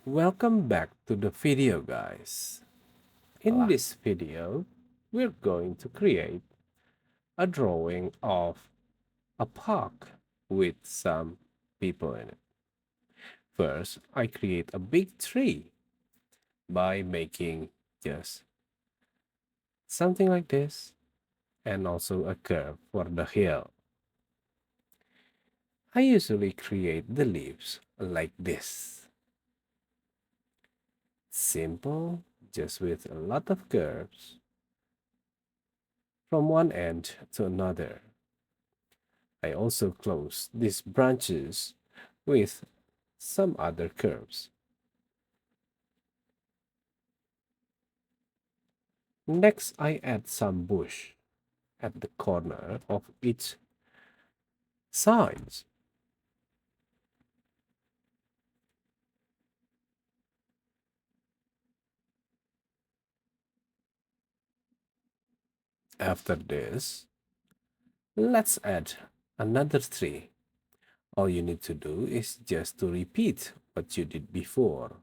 Welcome back to the video, guys. In this video, we're going to create a drawing of a park with some people in it. First, I create a big tree by making just something like this and also a curve for the hill. I usually create the leaves like this. Simple, just with a lot of curves from one end to another. I also close these branches with some other curves. Next, I add some bush at the corner of each sides. After this, let's add another tree. All you need to do is just to repeat what you did before,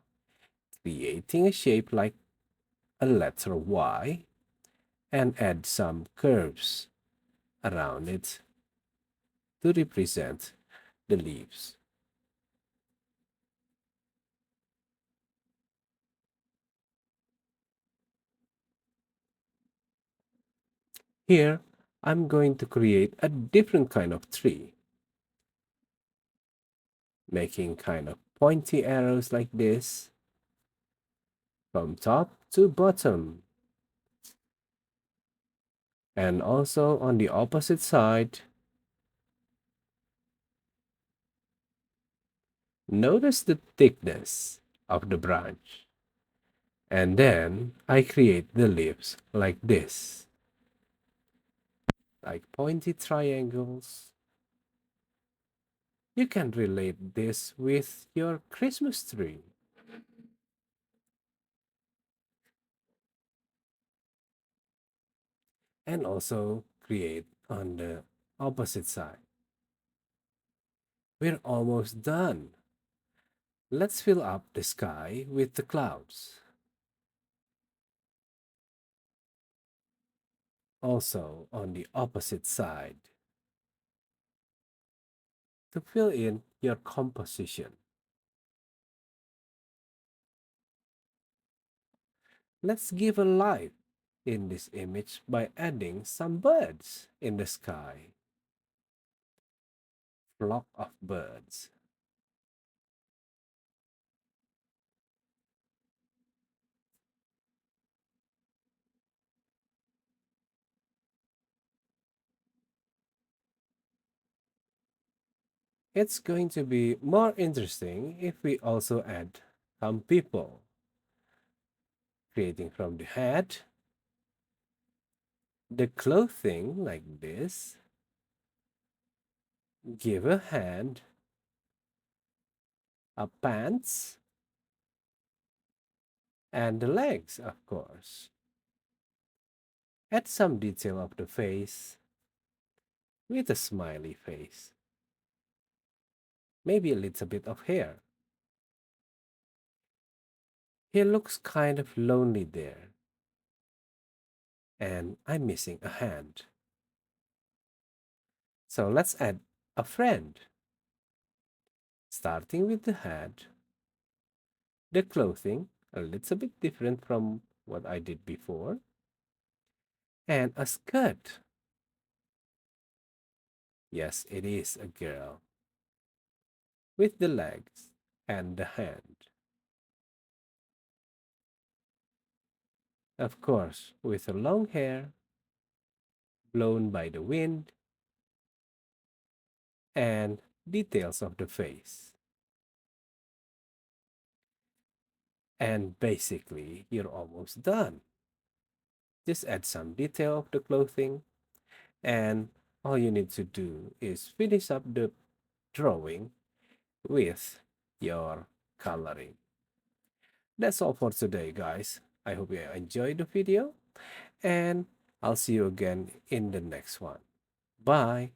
creating a shape like a letter Y and add some curves around it to represent the leaves. Here, I'm going to create a different kind of tree, making kind of pointy arrows like this from top to bottom. And also on the opposite side, notice the thickness of the branch. And then I create the leaves like this, like pointy triangles. You can relate this with your Christmas tree. And also create on the opposite side. We're almost done. Let's fill up the sky with the clouds. Also on the opposite side to fill in your composition. Let's give a life in this image by adding some birds in the sky. Flock of birds. It's going to be more interesting if we also add some people, creating from the head, the clothing like this, give a hand, a pants, and the legs, of course. Add some detail of the face with a smiley face. Maybe a little bit of hair. He looks kind of lonely there. And I'm missing a hand. So let's add a friend. Starting with the head, the clothing, a little bit different from what I did before, and a skirt. Yes, it is a girl. With the legs and the hand. Of course, with long hair, blown by the wind, and details of the face. And basically, you're almost done. Just add some detail of the clothing, and all you need to do is finish up the drawing with your coloring. That's all for today, guys. I hope you enjoyed the video, and I'll see you again in the next one. Bye.